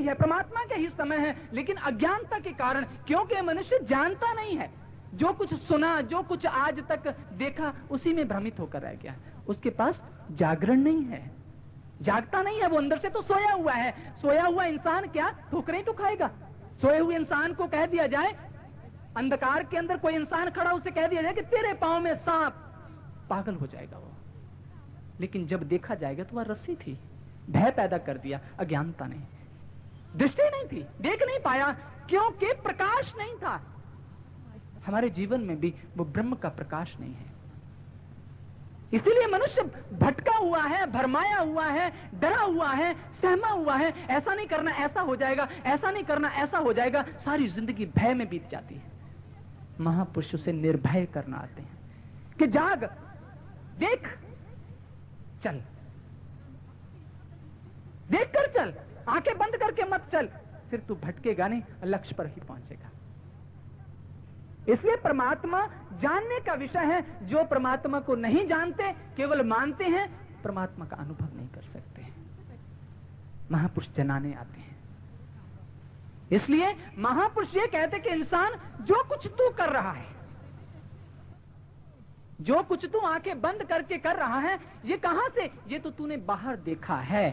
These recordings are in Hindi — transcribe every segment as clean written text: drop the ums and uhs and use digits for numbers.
है, परमात्मा का ही समय है, लेकिन अज्ञानता के कारण, क्योंकि मनुष्य जानता नहीं है, जो कुछ सुना, जो कुछ आज तक देखा, उसी में भ्रमित होकर रह गया। उसके पास जागरण नहीं है, जागता नहीं है, वो अंदर से तो सोया हुआ है। सोया हुआ इंसान क्या ठोकरें तो खाएगा? सोए हुए इंसान को कह दिया जाए, अंधकार के अंदर कोई इंसान खड़ा, उसे कह दिया जाए कि तेरे पांव में सांप, पागल हो जाएगा वो। लेकिन जब देखा जाएगा तो वह रस्सी थी, भय पैदा कर दिया अज्ञानता ने। दृष्टि नहीं थी, देख नहीं पाया, क्योंकि प्रकाश नहीं था। हमारे जीवन में भी वो ब्रह्म का प्रकाश नहीं है, इसीलिए मनुष्य भटका हुआ है, भरमाया हुआ है, डरा हुआ है, सहमा हुआ है। ऐसा नहीं करना ऐसा हो जाएगा, ऐसा नहीं करना ऐसा हो जाएगा, सारी जिंदगी भय में बीत जाती है। महापुरुष उसे निर्भय करना आते हैं कि जाग, देख, चल, देख कर चल, आंखें बंद करके मत चल, फिर तू भटकेगा नहीं, लक्ष्य पर ही पहुंचेगा। इसलिए परमात्मा जानने का विषय है। जो परमात्मा को नहीं जानते, केवल मानते हैं, परमात्मा का अनुभव नहीं कर सकते हैं। महापुरुष जनाने आते हैं। इसलिए महापुरुष ये कहते कि इंसान, जो कुछ तू कर रहा है, जो कुछ तू आंखें बंद करके कर रहा है, ये कहां से? ये तो तूने बाहर देखा है।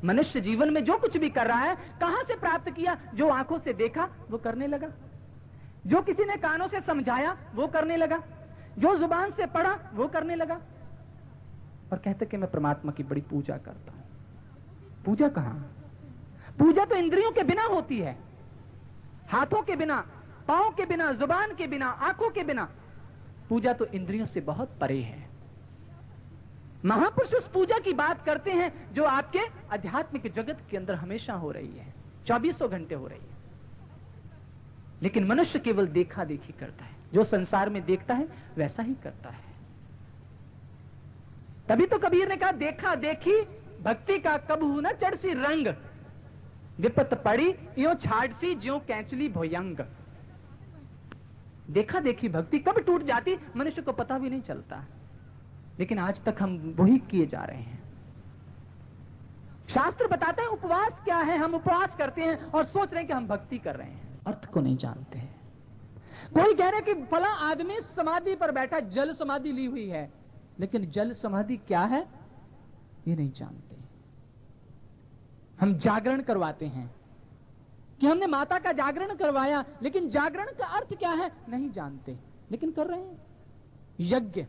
मनुष्य जीवन में जो कुछ भी कर रहा है, कहां से प्राप्त किया? जो आंखों से देखा वो करने लगा, जो किसी ने कानों से समझाया वो करने लगा, जो जुबान से पढ़ा वो करने लगा। और कहते कि मैं परमात्मा की बड़ी पूजा करता हूं। पूजा कहां? पूजा तो इंद्रियों के बिना होती है, हाथों के बिना, पांव के बिना, जुबान के बिना, आंखों के बिना। पूजा तो इंद्रियों से बहुत परे है। महापुरुष उस पूजा की बात करते हैं जो आपके आध्यात्मिक जगत के अंदर हमेशा हो रही है, 24 घंटे हो रही है। लेकिन मनुष्य केवल देखा देखी करता है, जो संसार में देखता है वैसा ही करता है। तभी तो कबीर ने कहा, देखा देखी भक्ति का कबहू न चढ़सी रंग, विपत पड़ी यो छाड़सी ज्यों कैंचली भोयंग। देखा देखी भक्ति कब टूट जाती मनुष्य को पता भी नहीं चलता, लेकिन आज तक हम वही किए जा रहे हैं। शास्त्र बताते हैं उपवास क्या है, हम उपवास करते हैं और सोच रहे हैं कि हम भक्ति कर रहे हैं, अर्थ को नहीं जानते हैं। कोई कह रहे कि फला आदमी समाधि पर बैठा, जल समाधि ली हुई है, लेकिन जल समाधि क्या है ये नहीं जानते। हम जागरण करवाते हैं कि हमने माता का जागरण करवाया, लेकिन जागरण का अर्थ क्या है नहीं जानते, लेकिन कर रहे हैं। यज्ञ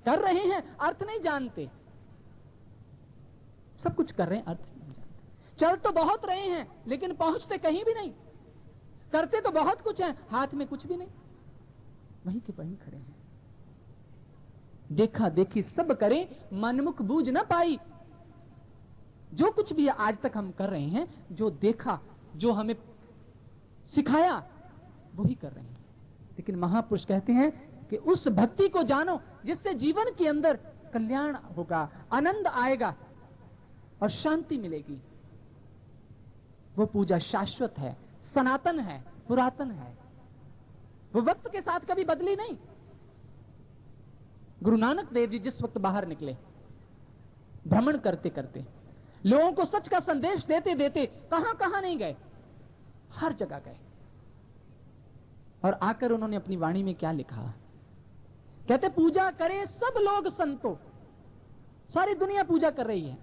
कर रहे हैं, अर्थ नहीं जानते। सब कुछ कर रहे हैं, अर्थ नहीं जानते। चल तो बहुत रहे हैं, लेकिन पहुंचते कहीं भी नहीं। करते तो बहुत कुछ है, हाथ में कुछ भी नहीं, वहीं के वहीं खड़े हैं। देखा देखी सब करे, मनमुख बूझ ना पाई। जो कुछ भी आज तक हम कर रहे हैं, जो देखा, जो हमें सिखाया, वही कर रहे हैं। लेकिन महापुरुष कहते हैं कि उस भक्ति को जानो जिससे जीवन के अंदर कल्याण होगा, आनंद आएगा और शांति मिलेगी। वो पूजा शाश्वत है, सनातन है, पुरातन है, वो वक्त के साथ कभी बदली नहीं। गुरु नानक देव जी जिस वक्त बाहर निकले, भ्रमण करते करते, लोगों को सच का संदेश देते देते कहां कहां नहीं गए, हर जगह गए। और आकर उन्होंने अपनी वाणी में क्या लिखा? कहते पूजा करे सब लोग संतो, सारी दुनिया पूजा कर रही है,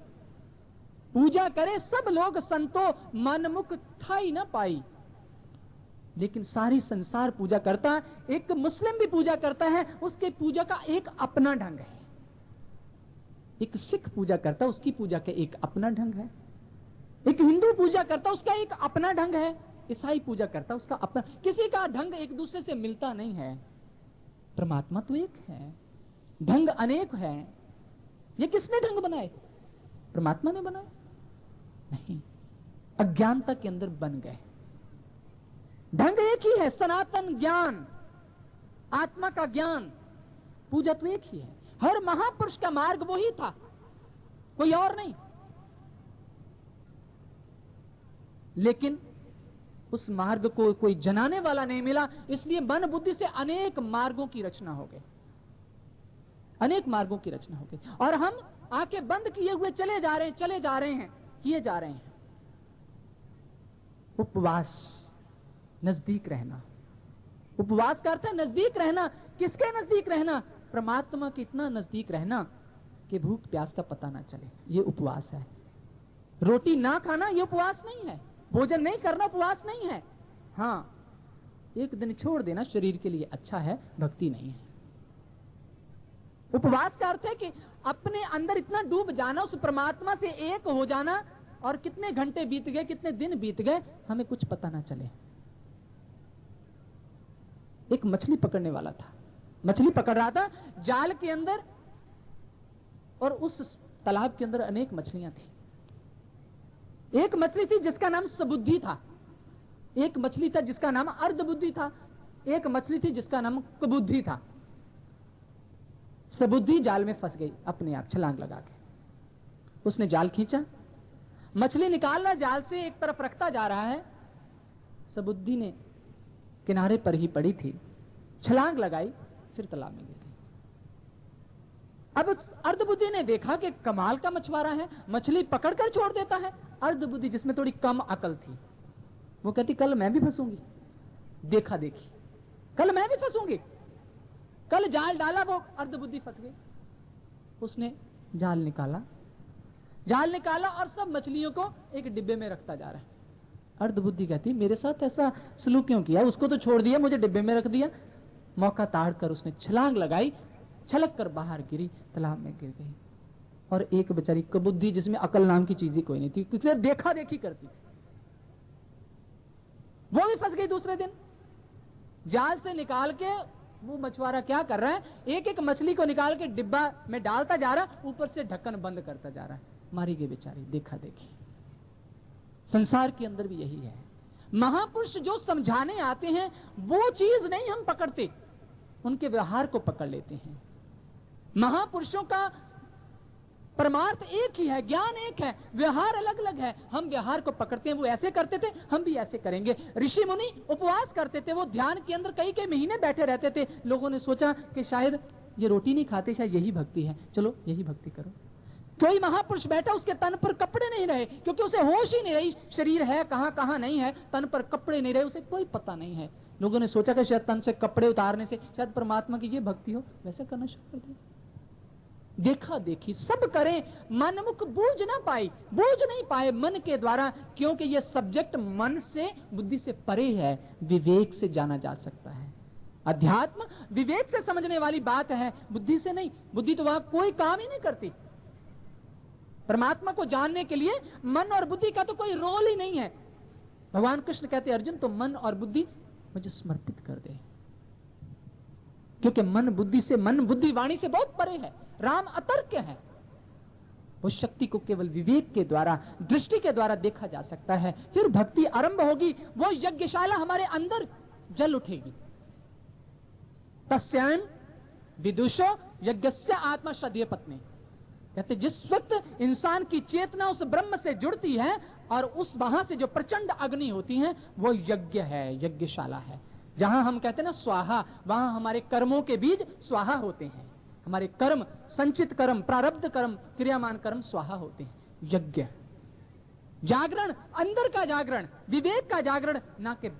पूजा करे सब लोग संतो, मनमुख थाई ना पाई। लेकिन सारी संसार पूजा करता, एक मुस्लिम भी पूजा करता है, उसके पूजा का एक अपना ढंग है। एक सिख पूजा करता, उसकी पूजा का एक अपना ढंग है। एक हिंदू पूजा करता, उसका एक अपना ढंग है। ईसाई पूजा करता, उसका अपना। किसी का ढंग एक दूसरे से मिलता नहीं है। परमात्मा तो एक है, ढंग अनेक है। ये किसने ढंग बनाए? परमात्मा ने बनाए? नहीं, अज्ञानता के अंदर बन गए। ढंग एक ही है, सनातन ज्ञान, आत्मा का ज्ञान। पूजा तो एक ही है। हर महापुरुष का मार्ग वही था, कोई और नहीं। लेकिन उस मार्ग को कोई जनाने वाला नहीं मिला, इसलिए मन बुद्धि से अनेक मार्गों की रचना हो गई, अनेक मार्गों की रचना हो गई। और हम आंखें बंद किए हुए चले जा रहे हैं, चले जा रहे हैं, किए जा रहे हैं। उपवास, नजदीक रहना। उपवास का अर्थ है नजदीक रहना। किसके नजदीक रहना? परमात्मा के इतना नजदीक रहना कि भूख प्यास का पता ना चले, ये उपवास है। रोटी ना खाना ये उपवास नहीं है, भोजन नहीं करना उपवास नहीं है। हाँ, एक दिन छोड़ देना शरीर के लिए अच्छा है, भक्ति नहीं है। उपवास का अर्थ है कि अपने अंदर इतना डूब जाना, उस परमात्मा से एक हो जाना, और कितने घंटे बीत गए, कितने दिन बीत गए, हमें कुछ पता ना चले। एक मछली पकड़ने वाला था, मछली पकड़ रहा था जाल के अंदर, और उस तालाब के अंदर अनेक मछलियां थी। एक मछली थी जिसका नाम सबुद्धि था, एक मछली था जिसका नाम अर्धबुद्धि था, एक मछली थी जिसका नाम कुबुद्धि था। सबुद्धि जाल में फंस गई अपने आप छलांग लगा के। उसने जाल खींचा, मछली निकाल रहा जाल से, एक तरफ रखता जा रहा है। सबुद्धि ने किनारे पर ही पड़ी थी, छलांग लगाई, फिर तालाब में गिर गई। अब अर्धबुद्धि ने देखा कि कमाल का मछुआरा है, मछली पकड़कर छोड़ देता है। अर्धबुद्धि जिसमें थोड़ी कम अकल थी, वो कहती कल मैं भी फंसूंगी, देखा देखी, कल मैं भी फंसूंगी। कल जाल डाला, वो अर्धबुद्धि फंस गई। उसने जाल निकाला, जाल निकाला और सब मछलियों को एक डिब्बे में रखता जा रहा है। अर्धबुद्धि कहती मेरे साथ ऐसा सलूक क्यों किया, उसको तो छोड़ दिया, मुझे डिब्बे में रख दिया। मौका ताड़ कर उसने छलांग लगाई, छलक कर बाहर गिरी, तालाब में गिर गई। और एक बेचारी कुबुद्धि, जिसमें अकल नाम की चीज ही कोई नहीं थी, क्योंकि देखा देखी करती थी, वो भी फंस गई। दूसरे दिन जाल से निकाल के वो मछुआरा क्या कर रहा है, एक एक मछली को निकाल के डिब्बा में डालता जा रहा, ऊपर से ढक्कन बंद करता जा रहा है। मारी गई बेचारी, देखा देखी। संसार के अंदर भी यही है। महापुरुष जो समझाने आते हैं वो चीज नहीं हम पकड़ते, उनके व्यवहार को पकड़ लेते हैं। महापुरुषों का परमार्थ एक ही है, ज्ञान एक है, व्यवहार अलग अलग है। हम व्यवहार को पकड़ते हैं, वो ऐसे करते थे, हम भी ऐसे करेंगे। ऋषि मुनि उपवास करते थे, वो ध्यान के अंदर कई कई महीने बैठे रहते थे। लोगों ने सोचा कि शायद ये रोटी नहीं खाते, शायद यही भक्ति है, चलो यही भक्ति करो। कोई महापुरुष बैठा, उसके तन पर कपड़े नहीं रहे, क्योंकि उसे होश ही नहीं रही, शरीर है कहां कहां नहीं है, तन पर कपड़े नहीं रहे, उसे कोई पता नहीं है। लोगों ने सोचा कि शायद तन से कपड़े उतारने से शायद परमात्मा की ये भक्ति हो, वैसा करना शुरू कर दिया। देखा देखी सब करें, मनमुख बूझ ना पाई, बूझ नहीं पाए मन के द्वारा, क्योंकि ये सब्जेक्ट मन से, बुद्धि से परे है, विवेक से जाना जा सकता है। अध्यात्म विवेक से समझने वाली बात है, बुद्धि से नहीं। बुद्धि तो वहां कोई काम ही नहीं करती। परमात्मा को जानने के लिए मन और बुद्धि का तो कोई रोल ही नहीं है। भगवान कृष्ण कहते अर्जुन, तो मन और बुद्धि मुझे समर्पित कर दे, क्योंकि मन बुद्धि से, मन बुद्धि वाणी से बहुत परे है। राम अतर्क है, वो शक्ति को केवल विवेक के द्वारा, दृष्टि के द्वारा देखा जा सकता है। फिर भक्ति आरंभ होगी, वो यज्ञशाला हमारे अंदर जल उठेगी। तस्याम विदुषो यज्ञस्य आत्मा श्रद्धेय पत्नी, कहते जिस वक्त इंसान की चेतना उस ब्रह्म से जुड़ती है और उस वहां से जो प्रचंड अग्नि होती है, वो यज्ञ है, यज्ञशाला है। जहां हम कहते हैं ना स्वाहा, वहां हमारे कर्मों के बीज स्वाहा होते हैं। हमारे कर्म, संचित कर्म, प्रारब्ध कर्म, क्रियामान कर्म स्वाहा होते हैं। यज्ञ, जागरण, अंदर का जागरण, विवेक का जागरण, ना कि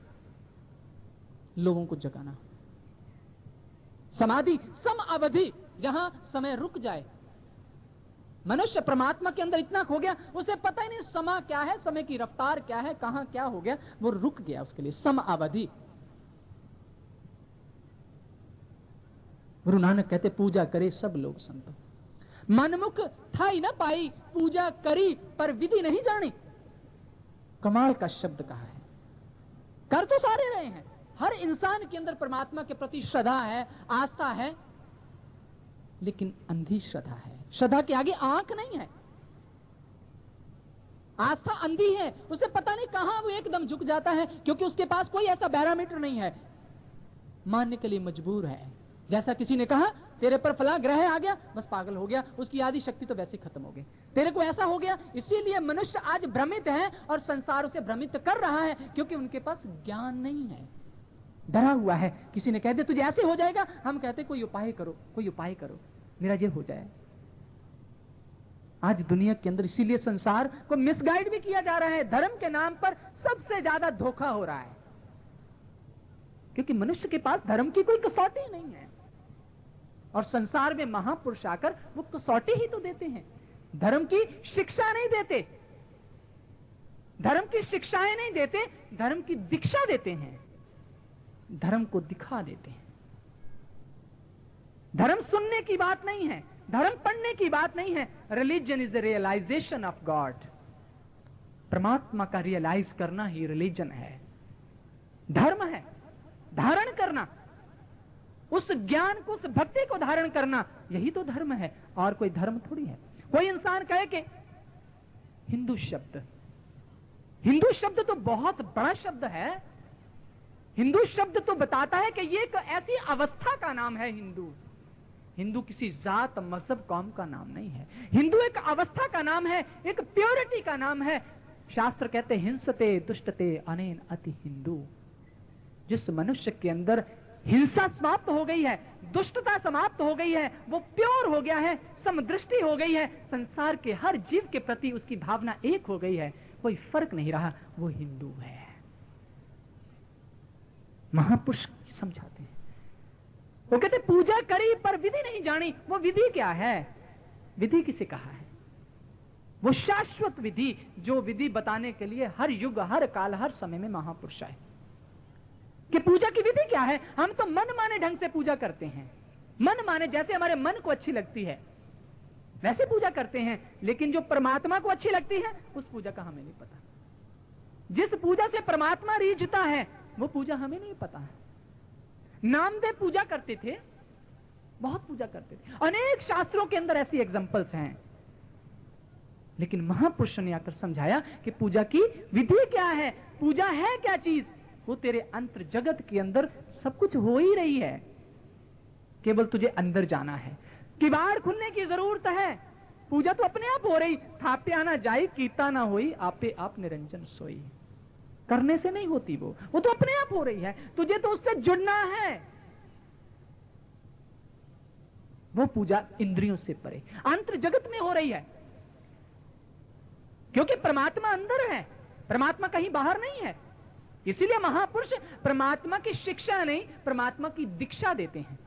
लोगों को जगाना। समाधि, सम अवधि, जहां समय रुक जाए। मनुष्य परमात्मा के अंदर इतना खो गया, उसे पता ही नहीं समय क्या है, समय की रफ्तार क्या है, कहां क्या हो गया, वो रुक गया। उसके लिए सम अवधि। गुरु नानक कहते पूजा करे सब लोग संतो, मनमुख था ही ना पाई, पूजा करी पर विधि नहीं जानी। कमाल का शब्द कहा है। कर तो सारे रहे हैं, हर इंसान के अंदर परमात्मा के प्रति श्रद्धा है, आस्था है, लेकिन अंधी श्रद्धा है। श्रद्धा के आगे आंख नहीं है, आस्था अंधी है। उसे पता नहीं कहां वो एकदम झुक जाता है, क्योंकि उसके पास कोई ऐसा बैरोमीटर नहीं है, मानने के लिए मजबूर है। जैसा किसी ने कहा तेरे पर फला ग्रह आ गया, बस पागल हो गया, उसकी आदि शक्ति तो वैसे खत्म हो गई, तेरे को ऐसा हो गया। इसीलिए मनुष्य आज भ्रमित है और संसार उसे भ्रमित कर रहा है, क्योंकि उनके पास ज्ञान नहीं है, डरा हुआ है। किसी ने कह दिया तुझे ऐसे हो जाएगा, हम कहते कोई उपाय करो, कोई उपाय करो, मेरा ये हो जाए। आज दुनिया के अंदर इसीलिए संसार को मिसगाइड भी किया जा रहा है। धर्म के नाम पर सबसे ज्यादा धोखा हो रहा है, क्योंकि मनुष्य के पास धर्म की कोई कसौटी नहीं है। और संसार में महापुरुष आकर वो कसौटी ही तो देते हैं, धर्म की शिक्षा नहीं देते, धर्म की शिक्षाएं नहीं देते, धर्म की दीक्षा देते हैं, धर्म को दिखा देते हैं। धर्म सुनने की बात नहीं है, धर्म पढ़ने की बात नहीं है। Religion is a realisation of God. परमात्मा का रियलाइज करना ही रिलीजन है, धर्म है। धारण करना, उस ज्ञान को, उस भक्ति को धारण करना, यही तो धर्म है, और कोई धर्म थोड़ी है। कोई इंसान कहे कि हिंदू शब्द, हिंदू शब्द तो बहुत बड़ा शब्द है। हिंदू शब्द तो बताता है कि ये एक ऐसी अवस्था का नाम है। हिंदू, हिंदू किसी जात, मजहब, कौम का नाम नहीं है। हिंदू एक अवस्था का नाम है, एक प्योरिटी का नाम है। शास्त्र कहते हिंसते दुष्टते अनेन अति हिंदू। जिस मनुष्य के अंदर हिंसा समाप्त हो गई है, दुष्टता समाप्त हो गई है, वो प्योर हो गया है, समदृष्टि हो गई है, संसार के हर जीव के प्रति उसकी भावना एक हो गई है, कोई फर्क नहीं रहा, वो हिंदू है। महापुरुष समझाते हैं, वो कहते पूजा करी पर विधि नहीं जानी। वो विधि क्या है? विधि किसे कहा है? वो शाश्वत विधि, जो विधि बताने के लिए हर युग, हर काल, हर समय में महापुरुष आए। कि पूजा की विधि क्या है? हम तो मन माने ढंग से पूजा करते हैं, मन माने, जैसे हमारे मन को अच्छी लगती है वैसे पूजा करते हैं, लेकिन जो परमात्मा को अच्छी लगती है उस पूजा का हमें नहीं पता। जिस पूजा से परमात्मा रीझता है वो पूजा हमें नहीं पता है। नामदेव पूजा करते थे, बहुत पूजा करते थे, अनेक शास्त्रों के अंदर ऐसी एग्जांपल्स हैं, लेकिन महापुरुषों ने आकर समझाया कि पूजा की विधि क्या है, पूजा है क्या चीज। वो तेरे अंतर जगत के अंदर सब कुछ हो ही रही है, केवल तुझे अंदर जाना है। किवाड़ खुलने की जरूरत है, पूजा तो अपने आप हो रही। थाप्या ना जाई कीता ना होई, आपे आप निरंजन सोई। करने से नहीं होती, वो तो अपने आप हो रही है, तुझे तो उससे जुड़ना है। वो पूजा इंद्रियों से परे अंतर जगत में हो रही है, क्योंकि परमात्मा अंदर है, परमात्मा कहीं बाहर नहीं है। इसीलिए महापुरुष परमात्मा की शिक्षा नहीं, परमात्मा की दीक्षा देते हैं।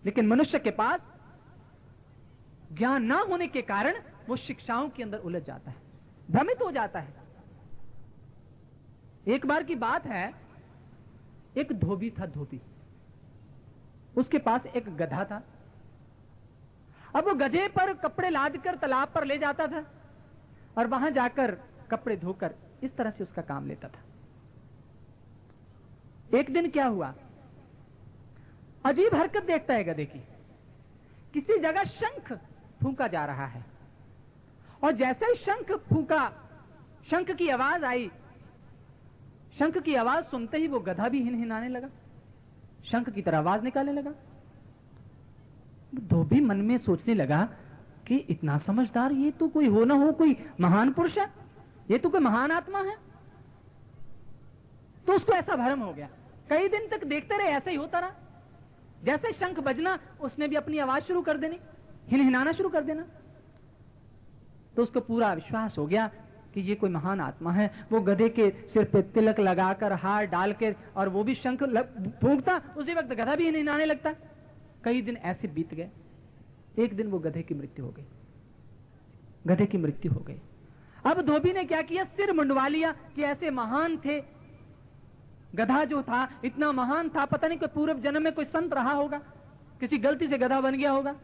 लेकिन मनुष्य के पास ज्ञान ना होने के कारण वो शिक्षाओं के अंदर उलझ जाता है, भ्रमित हो जाता है। एक बार की बात है, एक धोबी था, धोबी, उसके पास एक गधा था। अब वो गधे पर कपड़े लादकर तालाब पर ले जाता था और वहां जाकर कपड़े धोकर इस तरह से उसका काम लेता था। एक दिन क्या हुआ, अजीब हरकत देखता है गधे की। किसी जगह शंख फूंका जा रहा है, और जैसे ही शंख फूंका, शंख की आवाज आई, शंख की आवाज सुनते ही वो गधा भी हिनहिनाने लगा, शंख की तरह आवाज निकालने लगा। धोबी मन में सोचने लगा कि इतना समझदार ये तो कोई हो ना हो, कोई महान पुरुष है, ये तो कोई महान आत्मा है। तो उसको ऐसा भ्रम हो गया। कई दिन तक देखते रहे, ऐसा ही होता रहा। जैसे शंख बजना, उसने भी अपनी आवाज शुरू कर देनी, हिनहिनाना शुरू कर देना। तो उसको पूरा विश्वास हो गया कि ये कोई महान आत्मा है। वो गधे के सिर पे तिलक लगाकर, हार डाल के, और वो भी शंख फूंकता, उसी वक्त गधा भी हिनहिनाने लगता। कई दिन ऐसे बीत गए। एक दिन वो गधे की मृत्यु हो गई, गधे की मृत्यु हो गई। अब धोबी ने क्या किया, सिर मुंडवा लिया कि ऐसे महान थे, गधा जो था इतना महान था, पता नहीं कोई पूर्व जन्म में कोई संत रहा होगा, किसी गलती से गधा बन गया होगा।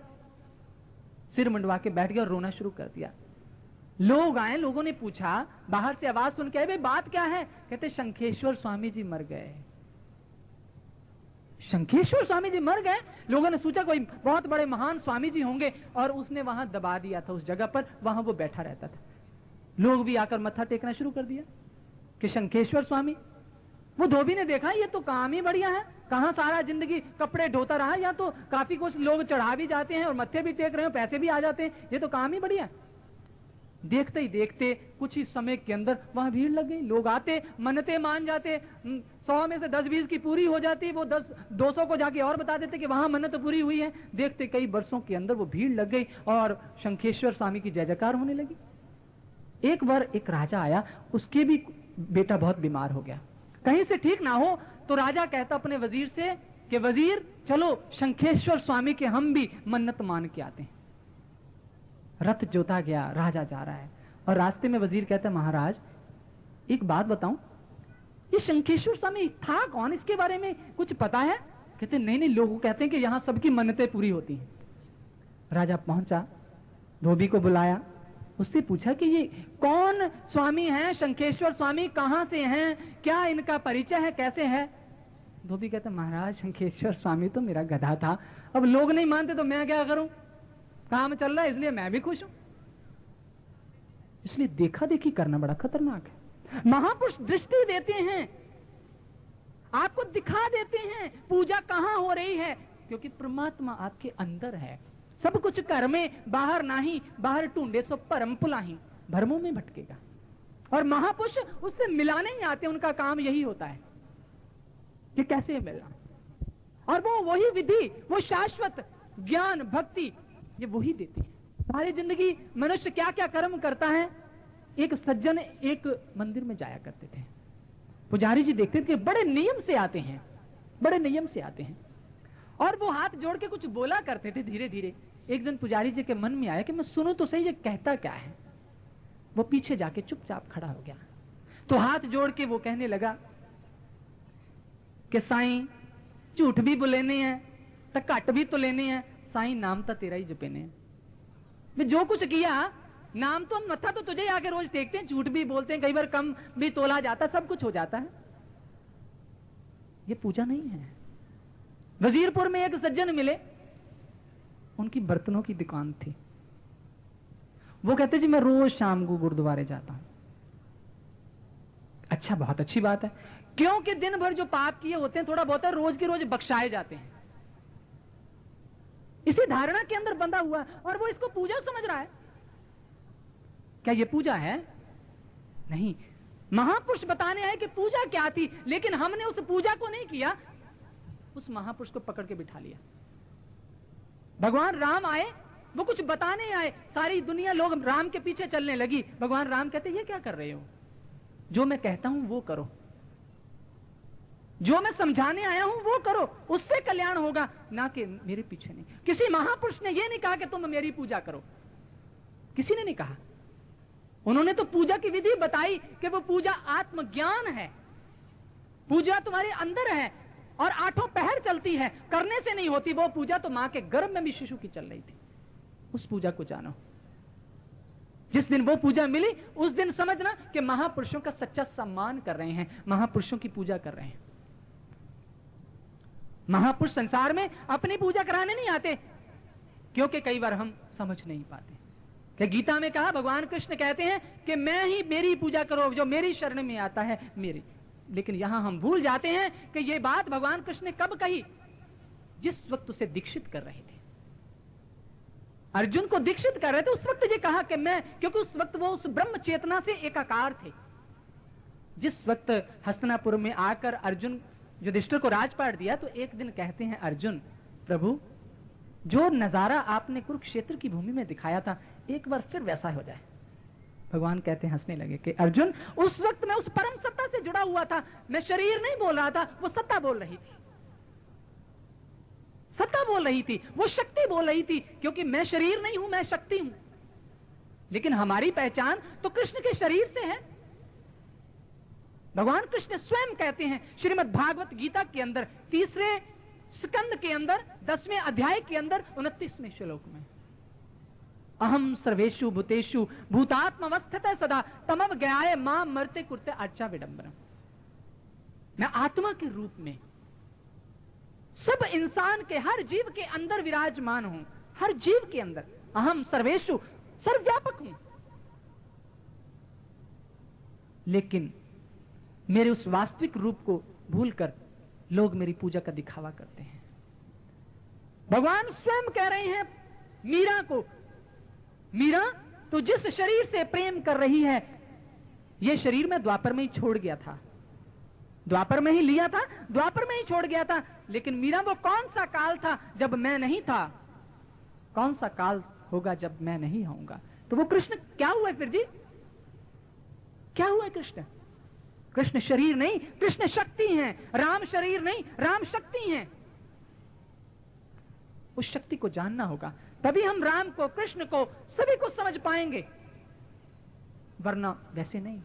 सिर मुंडवा के बैठ गया और रोना शुरू कर दिया। लोग आए, लोगों ने पूछा, बाहर से आवाज सुन के आए, भाई बात क्या है? कहते शंखेश्वर स्वामी जी मर गए। शंखेश्वर स्वामी जी मर गए। लोगों ने सोचा कोई बहुत बड़े महान स्वामी जी होंगे, और उसने वहां दबा दिया था उस जगह पर, वहां वो बैठा रहता था। लोग भी आकर मत्था टेकना शुरू कर दिया कि शंखेश्वर स्वामी। वो धोबी ने देखा ये तो काम ही बढ़िया है, कहां सारा जिंदगी कपड़े ढोता रहा, या तो काफी कुछ लोग चढ़ा भी जाते हैं और मत्थे भी टेक रहे हैं, पैसे भी आ जाते हैं, ये तो काम ही बढ़िया है। देखते ही देखते कुछ ही समय के अंदर वहां भीड़ लग गई, लोग आते, मन्नतें मान जाते, 100 में से 10-20 की पूरी हो जाती, वो 200 को जाके और बता देते कि वहां मन्नत पूरी हुई है। देखते कई वर्षों के अंदर वो भीड़ लग गई और शंखेश्वर स्वामी की जय जयकार होने लगी। एक बार एक राजा आया, उसके भी बेटा बहुत बीमार हो गया, कहीं से ठीक ना हो, तो राजा कहता अपने वजीर से कि वजीर चलो शंखेश्वर स्वामी के हम भी मन्नत मान के आते हैं। रथ जोता गया, राजा जा रहा है और रास्ते में वजीर कहता है महाराज एक बात बताऊं, ये शंखेश्वर स्वामी था कौन, इसके बारे में कुछ पता है? कहते नहीं नहीं, लोग कहते हैं कि यहां सबकी मन्नतें पूरी होती हैं। राजा पहुंचा, धोबी को बुलाया, उससे पूछा कि ये कौन स्वामी हैं, शंखेश्वर स्वामी कहां से हैं, क्या इनका परिचय है, कैसे है? धोबी कहता महाराज शंखेश्वर स्वामी तो मेरा गधा था, अब लोग नहीं मानते तो मैं क्या करूं, काम चल रहा है इसलिए मैं भी खुश हूं। इसलिए देखा देखी करना बड़ा खतरनाक है। महापुरुष दृष्टि देते हैं, आपको दिखा देते हैं पूजा कहां हो रही है, क्योंकि परमात्मा आपके अंदर है। सब कुछ कर में बाहर नहीं, बाहर ढूंढे सो परम पुलाही, भरमों में भटकेगा। और महापुरुष उससे मिलाने ही आते, उनका काम यही होता है कि कैसे मिलना, और वो वही विधि, वो शाश्वत ज्ञान भक्ति ये वही देती है। सारी जिंदगी मनुष्य क्या क्या कर्म करता है। एक सज्जन एक मंदिर में जाया करते थे, पुजारी जी देखते थे कि बड़े नियम से आते हैं, बड़े नियम से आते हैं, और वो हाथ जोड़ के कुछ बोला करते थे धीरे धीरे। एक दिन पुजारी जी के मन में आया कि मैं सुनूं तो सही ये कहता क्या है। वो पीछे जाके चुपचाप खड़ा हो गया, तो हाथ जोड़ के वो कहने लगा कि साईं झूठ भी बोलेने हैं तो घट भी तो लेने हैं, साईं नाम तो तेरा ही जपेने। मैं जो कुछ किया, नाम तो हम मत्था तो तुझे आके रोज टेकते हैं, झूठ भी बोलते हैं, कई बार कम भी तोला जाता, सब कुछ हो जाता है, ये पूजा नहीं है। वजीरपुर में एक सज्जन मिले, उनकी बर्तनों की दुकान थी। वो कहते जी मैं रोज शाम को गुरुद्वारे जाता हूं। अच्छा, बहुत अच्छी बात है, क्योंकि दिन भर जो पाप किए होते हैं थोड़ा बहुत है, रोज के रोज बख्शाए जाते हैं। इसी धारणा के अंदर बंधा हुआ और वो इसको पूजा समझ रहा है। क्या ये पूजा है? नहीं। महापुरुष बताने आए कि पूजा क्या थी, लेकिन हमने उस पूजा को नहीं किया, उस महापुरुष को पकड़ के बिठा लिया। भगवान राम आए, वो कुछ बताने आए, सारी दुनिया लोग राम के पीछे चलने लगी। भगवान राम कहते ये क्या कर रहे हो, जो मैं कहता हूं वो करो, जो मैं समझाने आया हूं वो करो, उससे कल्याण होगा, ना कि मेरे पीछे नहीं। किसी महापुरुष ने यह नहीं कहा कि तुम मेरी पूजा करो, किसी ने नहीं कहा। उन्होंने तो पूजा की विधि बताई कि वो पूजा आत्मज्ञान है, पूजा तुम्हारे अंदर है और 8 पहर चलती है, करने से नहीं होती वो पूजा। तो मां के गर्भ में भी शिशु की चल रही थी। उस पूजा को जानो। जिस दिन वो पूजा मिली उस दिन समझना कि महापुरुषों का सच्चा सम्मान कर रहे हैं, महापुरुषों की पूजा कर रहे हैं। महापुरुष संसार में अपनी पूजा कराने नहीं आते, क्योंकि कई बार हम समझ नहीं पाते। कि गीता में कहा, भगवान कृष्ण कहते हैं कि मैं ही मेरी पूजा करो, जो मेरी शरण में आता है मेरी। लेकिन यहां हम भूल जाते हैं कि यह बात भगवान कृष्ण ने कब कही, जिस वक्त उसे दीक्षित कर रहे थे, अर्जुन को दीक्षित कर रहे थे, उस वक्त ये कहा कि मैं, क्योंकि उस वक्त वो उस ब्रह्म चेतना से एकाकार थे। जिस वक्त हस्तिनापुर में आकर अर्जुन युधिष्ठिर को राजपाट दिया, तो एक दिन कहते हैं अर्जुन, प्रभु जो नजारा आपने कुरुक्षेत्र की भूमि में दिखाया था, एक बार फिर वैसा हो जाए। भगवान कहते हैं, हंसने लगे कि अर्जुन उस वक्त मैं उस परम सत्ता से जुड़ा हुआ था, मैं शरीर नहीं बोल रहा था, वो सत्ता बोल रही थी, सत्ता बोल रही थी, वो शक्ति बोल रही थी। क्योंकि मैं शरीर नहीं हूं, मैं शक्ति हूं। लेकिन हमारी पहचान तो कृष्ण के शरीर से है। भगवान कृष्ण स्वयं कहते हैं श्रीमद् भागवत गीता के अंदर 3 स्कंद के अंदर 10वें अध्याय के अंदर 29वें श्लोक में, अहम सर्वेषु भूतेषु भूतात्मवस्थितः सदा तमव ज्ञाय मां मर्ते कुर्ते अर्चा विडंबनम। मैं आत्मा के रूप में सब इंसान के, हर जीव के अंदर विराजमान हूं, हर जीव के अंदर अहम सर्वेषु, सर्वव्यापक हूं। लेकिन मेरे उस वास्तविक रूप को भूलकर लोग मेरी पूजा का दिखावा करते हैं। भगवान स्वयं कह रहे हैं मीरा को, मीरा तू जिस शरीर से प्रेम कर रही है, यह शरीर मैं द्वापर में ही छोड़ गया था, द्वापर में ही लिया था, द्वापर में ही छोड़ गया था। लेकिन मीरा, वो कौन सा काल था जब मैं नहीं था, कौन सा काल होगा जब मैं नहीं होऊंगा। तो वो कृष्ण क्या हुआ फिर जी, क्या हुआ कृष्ण? कृष्ण शरीर नहीं, कृष्ण शक्ति हैं। राम शरीर नहीं, राम शक्ति हैं। उस शक्ति को जानना होगा, तभी हम राम को, कृष्ण को, सभी को समझ पाएंगे, वरना वैसे नहीं।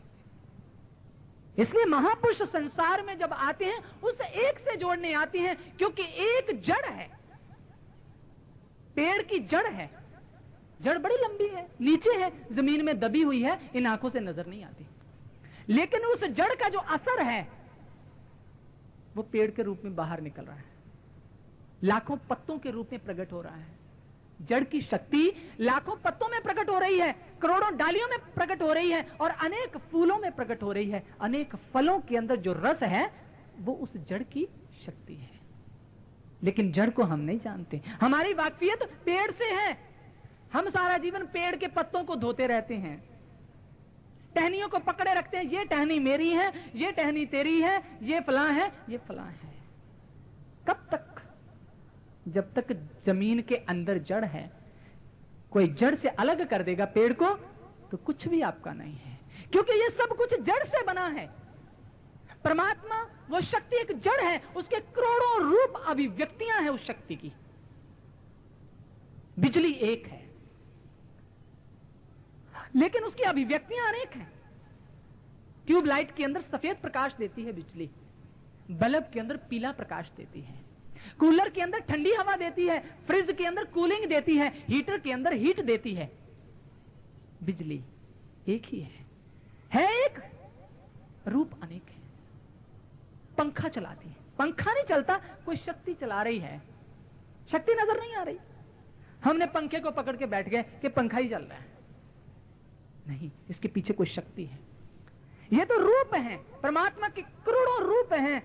इसलिए महापुरुष संसार में जब आते हैं, उस एक से जोड़ने आते हैं, क्योंकि एक जड़ है, पेड़ की जड़ है, जड़ बड़ी लंबी है, नीचे है, जमीन में दबी हुई है, इन आंखों से नजर नहीं आती। लेकिन उस जड़ का जो असर है वो पेड़ के रूप में बाहर निकल रहा है, लाखों पत्तों के रूप में प्रकट हो रहा है। जड़ की शक्ति लाखों पत्तों में प्रकट हो रही है, करोड़ों डालियों में प्रकट हो रही है, और अनेक फूलों में प्रकट हो रही है। अनेक फलों के अंदर जो रस है वो उस जड़ की शक्ति है। लेकिन जड़ को हम नहीं जानते, हमारी वाकफियत पेड़ से है। हम सारा जीवन पेड़ के पत्तों को धोते रहते हैं, टहनियों को पकड़े रखते हैं, ये टहनी मेरी है, ये टहनी तेरी है, ये फलां है, ये फलां है। कब तक? जब तक जमीन के अंदर जड़ है। कोई जड़ से अलग कर देगा पेड़ को तो कुछ भी आपका नहीं है, क्योंकि ये सब कुछ जड़ से बना है। परमात्मा, वो शक्ति एक जड़ है, उसके करोड़ों रूप अभिव्यक्तियां हैं उस शक्ति की। बिजली एक है, लेकिन उसकी अभिव्यक्तियां अनेक हैं। ट्यूबलाइट के अंदर सफेद प्रकाश देती है बिजली, बल्ब के अंदर पीला प्रकाश देती है, कूलर के अंदर ठंडी हवा देती है, फ्रिज के अंदर कूलिंग देती है, हीटर के अंदर हीट देती है। बिजली एक ही है एक, रूप अनेक है। पंखा चलाती है, पंखा नहीं चलता, कोई शक्ति चला रही है, शक्ति नजर नहीं आ रही। हमने पंखे को पकड़ के बैठ गए कि पंखा ही चल रहा है, नहीं, इसके पीछे कोई शक्ति है। ये तो रूप है, परमात्मा के करोड़ों रूप हैं।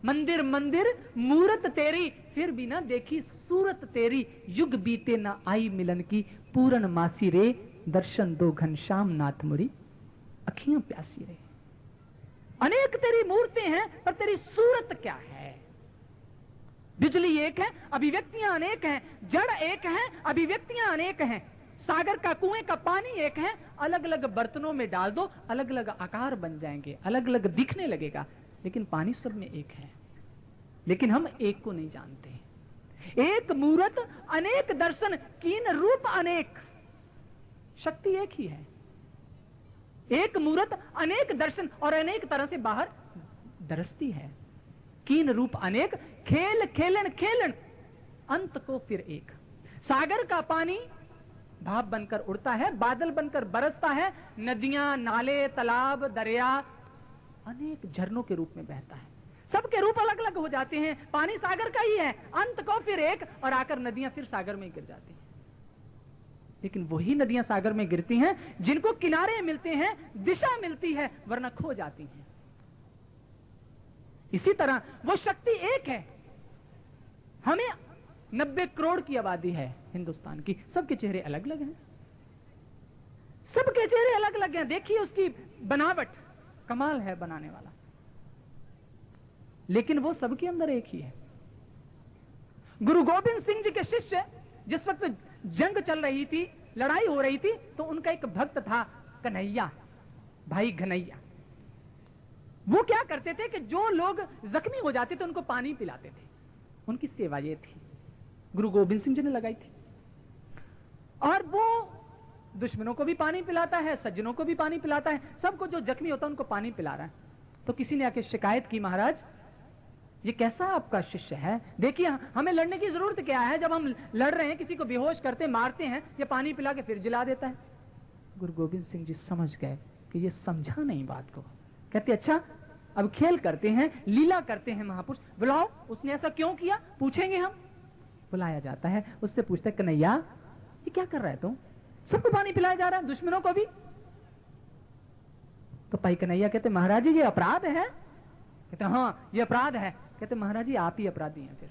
मंदिर मंदिर मूरत तेरी, फिर भी ना देखी सूरत तेरी, युग बीते ना आई मिलन की, पूरन मासी रे, दर्शन दो घनश्याम नाथ मुरी, अखियां प्यासी रे। अनेक तेरी मूर्तें हैं, पर तेरी सूरत क्या है? बिजली एक है, अभिव्यक्तियां अनेक हैं, जड़ एक है, अभिव्यक्तियां अनेक हैं। सागर का, कुएं का पानी एक है, अलग अलग बर्तनों में डाल दो, अलग अलग आकार बन जाएंगे, अलग अलग दिखने लगेगा, लेकिन पानी सब में एक है। लेकिन हम एक को नहीं जानते। एक मूरत अनेक दर्शन, कीन रूप अनेक, शक्ति एक ही है। एक मूरत अनेक दर्शन और अनेक तरह से बाहर दरसती है। कीन रूप अनेक, खेल खेलन खेलन, अंत को फिर एक। सागर का पानी भाप बनकर उड़ता है, बादल बनकर बरसता है, नदियां, नाले, तालाब, दरिया अनेक झरनों के रूप में बहता है। सबके रूप अलग अलग हो जाते हैं, पानी सागर का ही है, अंत को फिर एक, और आकर नदियां फिर सागर में गिर जाती हैं। लेकिन वही नदियां सागर में गिरती हैं जिनको किनारे मिलते हैं, दिशा मिलती है, वरना खो जाती हैं। इसी तरह वो शक्ति एक है। हमें 90 करोड़ की आबादी है हिंदुस्तान की, सबके चेहरे अलग अलग हैं, सबके चेहरे अलग अलग हैं। देखिए उसकी बनावट, कमाल है बनाने वाला, लेकिन वो सबके अंदर एक ही है। गुरु गोविंद सिंह जी के शिष्य, जिस वक्त जंग चल रही थी, लड़ाई हो रही थी, तो उनका एक भक्त था कन्हैया, भाई घनैया। वो क्या करते थे कि जो लोग जख्मी हो जाते थे उनको पानी पिलाते थे, उनकी सेवा ये थी, गुरु गोविंद सिंह जी ने लगाई थी। और वो दुश्मनों को भी पानी पिलाता है, सज्जनों को भी पानी पिलाता है, सबको जो जख्मी होता है उनको पानी पिला रहा है। तो किसी ने आके शिकायत की, महाराज ये कैसा आपका शिष्य है, देखिए हमें लड़ने की जरूरत क्या है, जब हम लड़ रहे हैं किसी को बेहोश करते मारते हैं, ये पानी पिला के फिर जिला देता है। गुरु गोविंद सिंह जी समझ गए कि ये समझा नहीं बात को। कहते अच्छा अब खेल करते हैं, लीला करते हैं महापुरुष, बुलाओ उसने ऐसा क्यों किया, पूछेंगे हम। बुलाया जाता है, उससे पूछते कन्हैया ये क्या कर रहा है तुम, सबको पानी पिलाया जा रहा है, दुश्मनों को भी। तो भाई कन्हैया कहते महाराज जी ये अपराध है। कहते हाँ ये अपराध है। कहते महाराज जी आप ही अपराधी हैं, फिर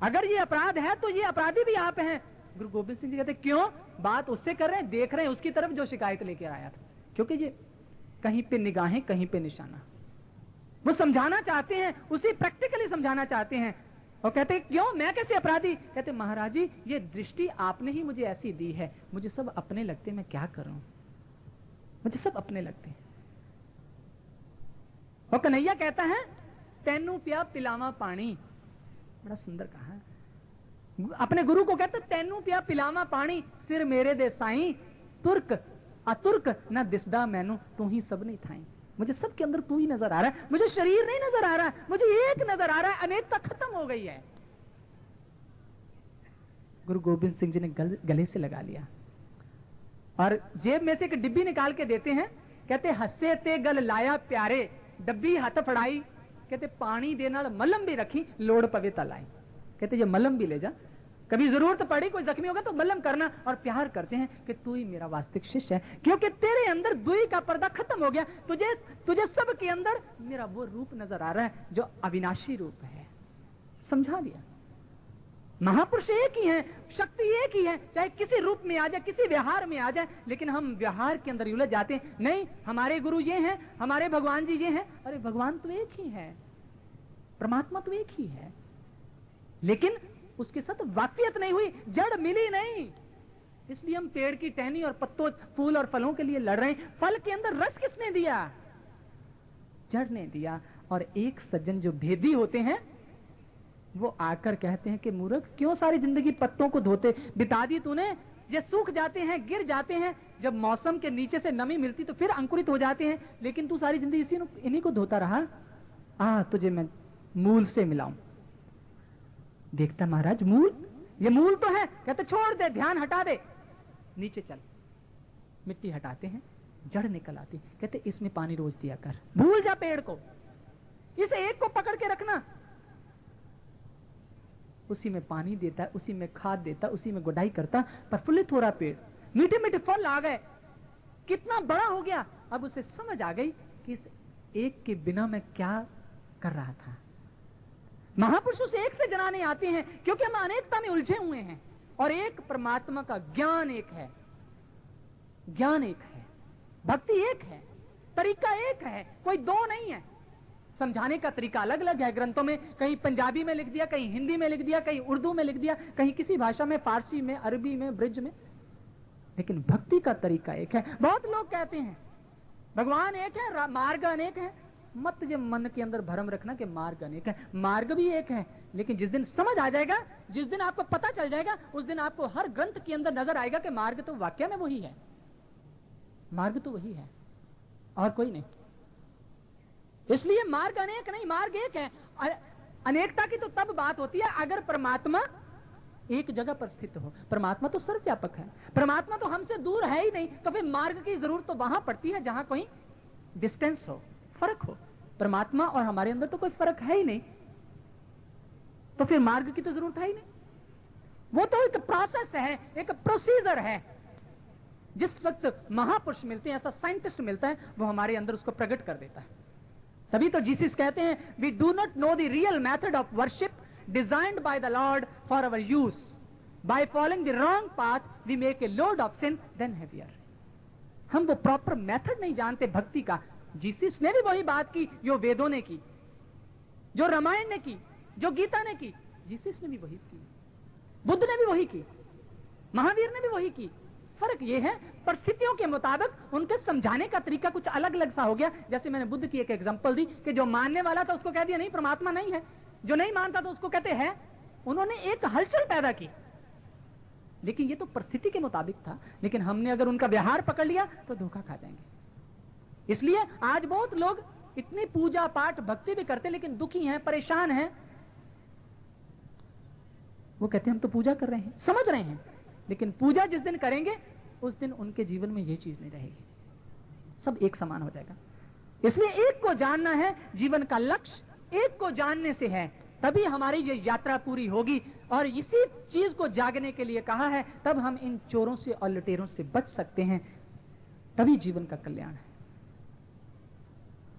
अगर ये अपराध है तो ये अपराधी भी आप हैं, गुरु गोबिंद सिंह जी कहते क्यों? बात उससे कर रहे हैं, देख रहे हैं उसकी तरफ जो शिकायत लेकर आया था, क्योंकि ये कहीं पे निगाहें कहीं पे निशाना, वो समझाना चाहते हैं, उसे प्रैक्टिकली समझाना चाहते हैं। और कहते क्यों, मैं कैसे अपराधी? कहते महाराज जी ये दृष्टि आपने ही मुझे ऐसी दी है, मुझे सब अपने लगते, मैं क्या करूं, मुझे सब अपने लगते हैं। और कन्हैया कहता है तैनू पिया पिलावा पानी, बड़ा सुंदर कहा है। अपने गुरु को कहते तैनू पिया पिलावा पानी, सिर मेरे दे साईं, तुर्क अतुर्क न दिसदा मैनू, तू ही सब नहीं थाई। मुझे सबके अंदर तू ही नजर आ रहा है, मुझे शरीर नहीं नजर आ रहा है, मुझे एक नजर आ रहा है, अनेकता खत्म हो गई है। गुरु गोबिंद सिंह जी ने गले से लगा लिया और जेब में से एक डिब्बी निकाल के देते हैं। कहते हंसे ते गल लाया प्यारे, डब्बी हाथ फड़ाई, कहते पानी दे नाल मलम भी रखी, लोड़ पवे तलाई। कहते ये मलम भी ले जा, कभी जरूरत पड़ी कोई जख्मी होगा तो मलम करना। और प्यार करते हैं कि तू ही मेरा वास्तविक शिष्य है, क्योंकि तेरे अंदर दुई का पर्दा खत्म हो गया, तुझे सब के अंदर मेरा वो रूप नजर आ रहा है जो अविनाशी रूप है। समझा दिया, महापुरुष एक ही है, शक्ति एक ही है, चाहे किसी रूप में आ जाए, किसी व्यवहार में आ जाए, लेकिन हम व्यवहार के अंदर उलझ जाते हैं। नहीं, हमारे गुरु ये हैं, हमारे भगवान जी ये हैं। अरे भगवान तो एक ही है, परमात्मा तो एक ही है, लेकिन उसके साथ वाकफियत नहीं हुई, जड़ मिली नहीं। इसलिए हम पेड़ की टहनी और पत्तों, फूल और फलों के लिए लड़ रहे हैं। फल के अंदर रस किसने दिया? जड़ ने दिया। और एक सज्जन जो भेदी होते हैं वो आकर कहते हैं कि मूर्ख, क्यों सारी जिंदगी पत्तों को धोते बिता दी तूने, ये सूख जाते हैं, गिर जाते हैं, जब मौसम के नीचे से नमी मिलती तो फिर अंकुरित हो जाते हैं, लेकिन तू सारी जिंदगी इन्हीं को धोता रहा। तुझे मैं मूल से मिलाऊं। देखता महाराज मूल, ये मूल तो है। कहते छोड़ दे, ध्यान हटा दे, नीचे चल। मिट्टी हटाते हैं, जड़ निकल आती। कहते इसमें पानी रोज दिया कर, भूल जा पेड़ को, इस एक को पकड़ के रखना। उसी में पानी देता है, उसी में खाद देता, उसी में गुडाई करता, प्रफुल्लित हो रहा पेड़, मीठे मीठे फल आ गए, कितना बड़ा हो गया। अब उसे समझ आ गई कि इस एक के बिना मैं क्या कर रहा था। महापुरुष उस एक से जनाने आते हैं, क्योंकि हम अनेकता में उलझे हुए हैं, और एक परमात्मा का ज्ञान एक है, ज्ञान एक है, भक्ति एक है, तरीका एक है, कोई दो नहीं है। समझाने का तरीका अलग अलग है ग्रंथों में, कहीं पंजाबी में लिख दिया, कहीं हिंदी में लिख दिया, कहीं उर्दू में लिख दिया, कहीं किसी भाषा में, फारसी में, अरबी में, ब्रिज में, लेकिन भक्ति का तरीका एक है। बहुत लोग कहते हैं भगवान एक है, मार्ग अनेक है। मत जब मन के अंदर भ्रम रखना कि मार्ग अनेक है, मार्ग भी एक है, लेकिन जिस दिन समझ आ जाएगा, जिस दिन आपको पता चल जाएगा, उस दिन आपको हर ग्रंथ के अंदर नजर आएगा कि मार्ग तो वाक्य में वही है, मार्ग तो वही है और कोई नहीं। इसलिए मार्ग अनेक नहीं, मार्ग एक है। अनेकता की तो तब बात होती है अगर परमात्मा एक जगह पर स्थित हो। परमात्मा तो सर्वव्यापक है, परमात्मा तो हमसे दूर है ही नहीं, तो फिर मार्ग की जरूरत तो वहां पड़ती है जहां कोई डिस्टेंस हो, फर्क हो। परमात्मा और हमारे अंदर तो कोई फर्क है ही नहीं, तो फिर मार्ग की तो जरूरत है ही नहीं। वो तो एक प्रोसेस है, एक प्रोसीजर है। जिस वक्त महापुरुष मिलते हैं, ऐसा साइंटिस्ट मिलता है, वो हमारे अंदर उसको प्रकट कर देता है। तभी तो जीसस कहते हैं, we do not know the real method of worship designed by the Lord for our use, by following the wrong path we make a load of sin then heavier. हम वो प्रॉपर मेथड नहीं जानते भक्ति का। जीसस ने भी वही बात की जो वेदों ने की, जो रामायण ने की, जो गीता ने की, जीसस ने भी वही की, बुद्ध ने भी वही की, महावीर ने भी वही की। फर्क ये है परिस्थितियों के मुताबिक उनके समझाने का तरीका कुछ अलग अलग सा हो गया। जैसे मैंने बुद्ध की एक एग्जांपल दी कि जो मानने वाला था उसको कह दिया नहीं परमात्मा नहीं है, जो नहीं मानता था उसको कहते हैं। उन्होंने एक हलचल पैदा की, लेकिन ये तो परिस्थिति के मुताबिक था। लेकिन हमने अगर उनका व्यवहार पकड़ लिया तो धोखा खा जाएंगे। इसलिए आज बहुत लोग इतनी पूजा पाठ भक्ति भी करते लेकिन दुखी हैं, परेशान हैं। वो कहते हैं हम तो पूजा कर रहे हैं, समझ रहे हैं, लेकिन पूजा जिस दिन करेंगे उस दिन उनके जीवन में ये चीज नहीं रहेगी, सब एक समान हो जाएगा। इसलिए एक को जानना है, जीवन का लक्ष्य एक को जानने से है, तभी हमारी ये यात्रा पूरी होगी। और इसी चीज को जागने के लिए कहा है, तब हम इन चोरों से और लुटेरों से बच सकते हैं, तभी जीवन का कल्याण है।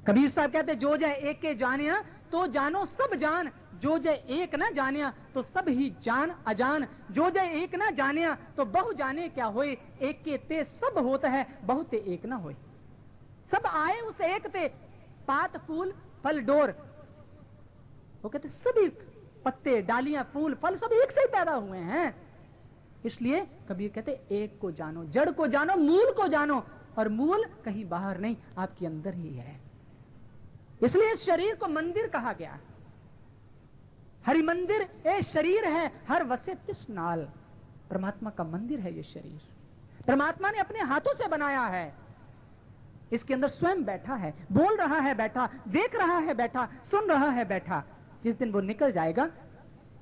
कबीर साहब कहते जो जय एक के जानिया तो जानो सब जान, जो जय एक ना जानिया तो सब ही जान अजान, जो जय एक ना जानिया तो बहु जाने क्या होए, एक के ते सब होता है बहुते एक ना होए। सब आए उस एक ते, पात फूल फल डोर। वो कहते सभी पत्ते डालियां फूल फल सब एक से ही पैदा हुए हैं। इसलिए कबीर कहते एक को जानो, जड़ को जानो, मूल को जानो, और मूल कहीं बाहर नहीं, आपके अंदर ही है। इसलिए इस शरीर को मंदिर कहा गया। हरि मंदिर ए शरीर है, हर वसे तिस नाल। परमात्मा का मंदिर है ये शरीर, परमात्मा ने अपने हाथों से बनाया है। इसके अंदर स्वयं बैठा है, बोल रहा है बैठा, देख रहा है बैठा, सुन रहा है बैठा। जिस दिन वो निकल जाएगा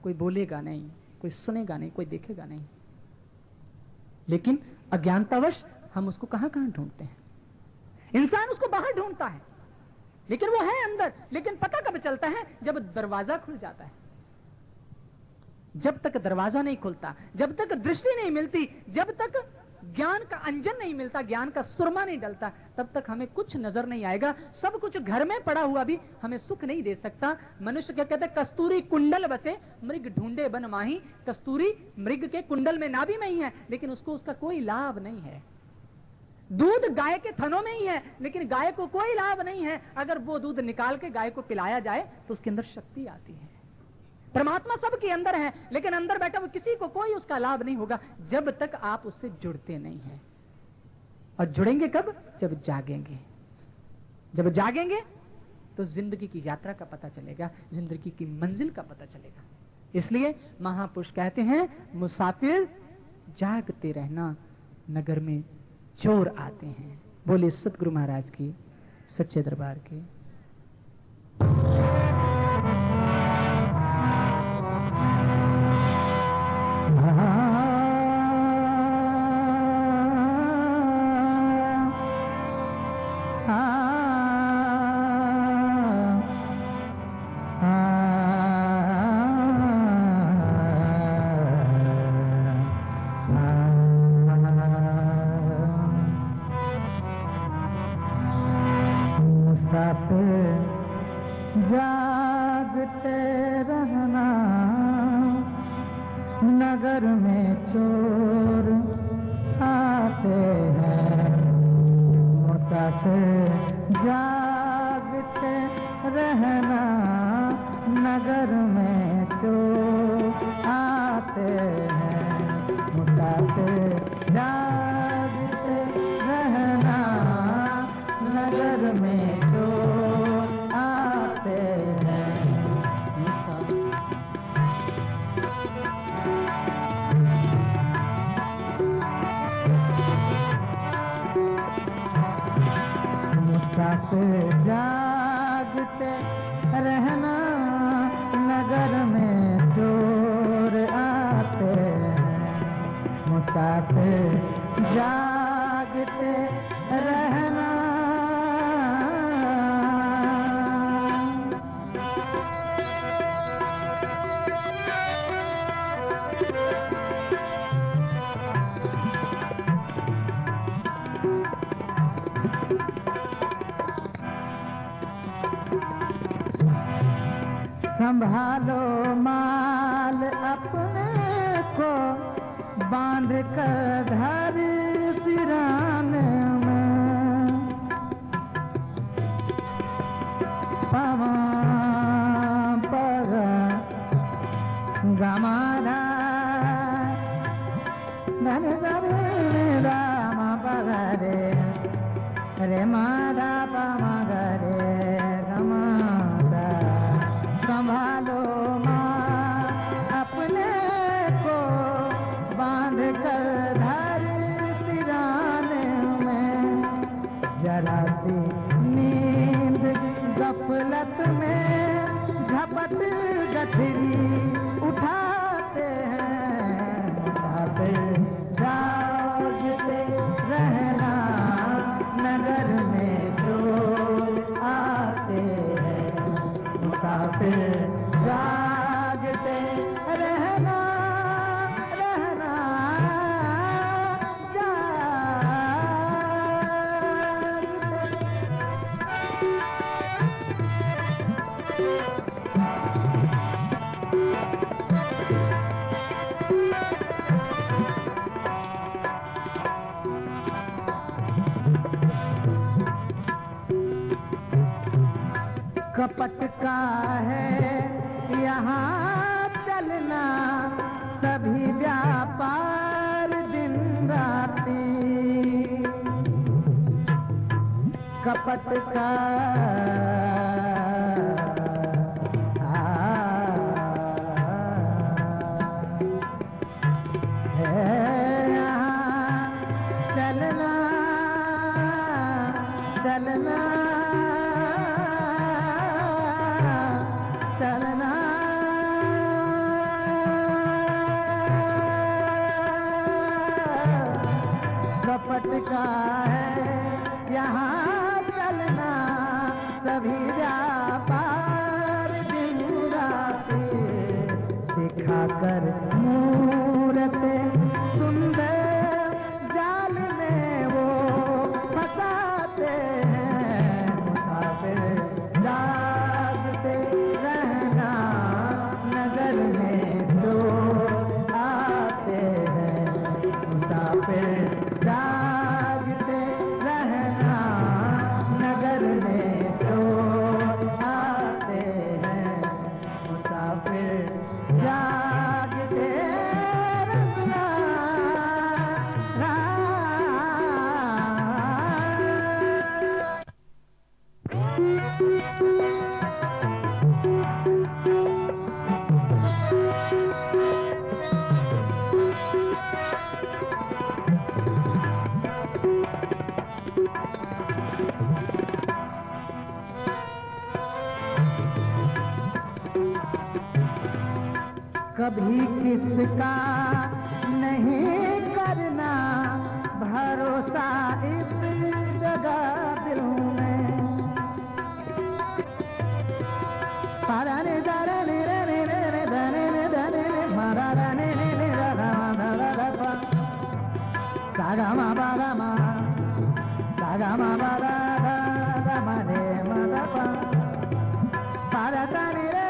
कोई बोलेगा नहीं, कोई सुनेगा नहीं, कोई देखेगा नहीं। लेकिन अज्ञानतावश हम उसको कहां कहां ढूंढते हैं। इंसान उसको बाहर ढूंढता है, लेकिन वो है अंदर। लेकिन पता कब चलता है? जब दरवाजा खुल जाता है। जब तक दरवाजा नहीं खुलता, जब तक दृष्टि नहीं मिलती, जब तक ज्ञान का अंजन नहीं मिलता, ज्ञान का सुरमा नहीं डलता, तब तक हमें कुछ नजर नहीं आएगा। सब कुछ घर में पड़ा हुआ भी हमें सुख नहीं दे सकता। मनुष्य क्या कहते हैं? कस्तूरी कुंडल बसे मृग ढूंढे बन माही। कस्तूरी मृग के कुंडल में नाभि में ही है, लेकिन उसको उसका कोई लाभ नहीं है। दूध गाय के थनों में ही है, लेकिन गाय को कोई लाभ नहीं है। अगर वो दूध निकाल के गाय को पिलाया जाए तो उसके अंदर शक्ति आती है। परमात्मा सबके अंदर है, लेकिन अंदर बैठा वो किसी को कोई उसका लाभ नहीं होगा जब तक आप उससे जुड़ते नहीं हैं। और जुड़ेंगे कब? जब जागेंगे। जब जागेंगे तो जिंदगी की यात्रा का पता चलेगा, जिंदगी की मंजिल का पता चलेगा। इसलिए महापुरुष कहते हैं, मुसाफिर जागते रहना, नगर में चोर आते हैं। बोले सतगुरु महाराज की सच्चे दरबार की। जागते रहना, नगर में चोर आते हैं। मुसाफिर जागते रहना, नगर में चोर आते हैं। मुसाफिर जागते रहना, नगर में चोर आते हैं। मुसाफिर जागते रहना, नगर में चोर आते हैं। मुसाफिर जागते रहना। संभालो माल अपने को, बांध कर घर पिराने में। पवा पग गमारा धन धरे राम पगरे रे मारा पमगरे गमासा। संभालो माँ अपने को, बांध कर घर पिराने में। जरा सी नींद गफलत में झपट गठरी उठाते हैं। मुसाफिर जागते रहना, नगर में चोर आते हैं। मुसाफिर जागते रहना, रहना जागते। कपट का है यहाँ चलना, सभी व्यापार दिन राती। कपट का है यहाँ चलना, चलना, चलना। कपट का है यहाँ चलना, सभी व्यापार दिन राती। दिखाकर मूरत सुंदर जाल में वो फंसाते हैं। मुसाफिर जागते रहना, नगर में जो आते हैं। मुसाफिर जागते रहना, नगर में जो आते हैं। मुसाफिर जागते रहना। कभी किसका नहीं करना भरोसा इस जगह दिल में। सारा ने दारा ने रे ने रे ने धने ने धने ने मारा ने ने राधा माधा राधा सागा मा बागा मा सागा मा बागा राधा माने माधा पा सारा ताने रे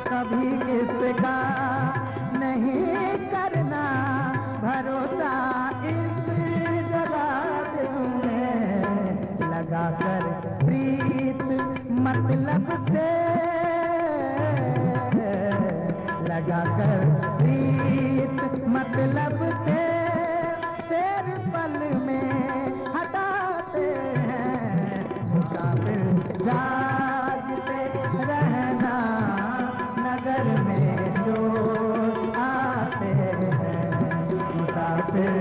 कभी किसका नहीं करना भरोसा इस जगह में। लगाकर प्रीत मतलब से, लगाकर प्रीत मतलब से तेरे पल में हटाते हैं। मुसाफिर जागते रहना, नगर में जो आते हैं। मुसाफिर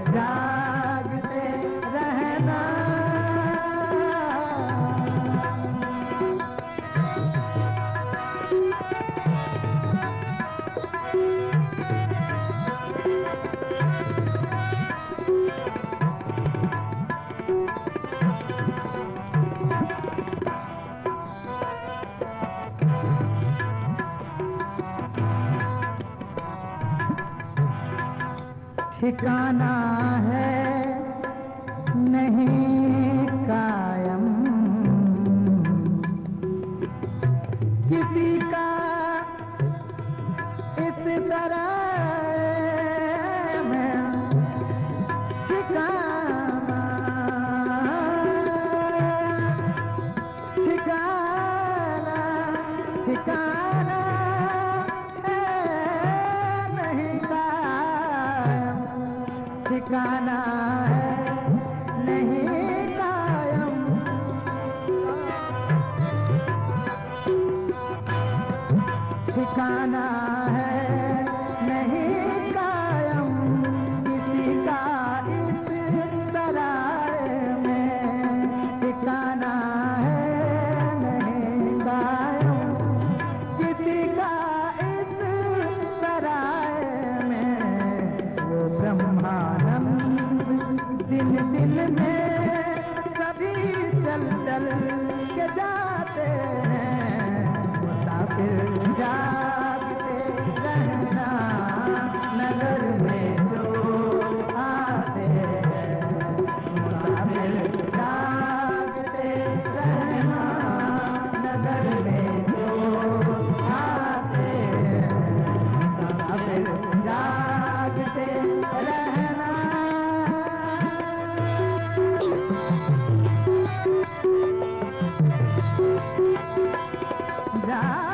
जागते रहना। ठिकाना है नहीं कायम किसी का इस तरह में। ठिकाना ठिकाना ठिकाना ठिकाना है नहीं कायम। ठिकाना है नहीं कायम किसी का इस सराय में। ठिकाना है नहीं कायम किसी का इस सराय में। वो ब्रह्मानंद दिन दिन में सभी चल चल के जाते हैं। मुसाफिर जागते जा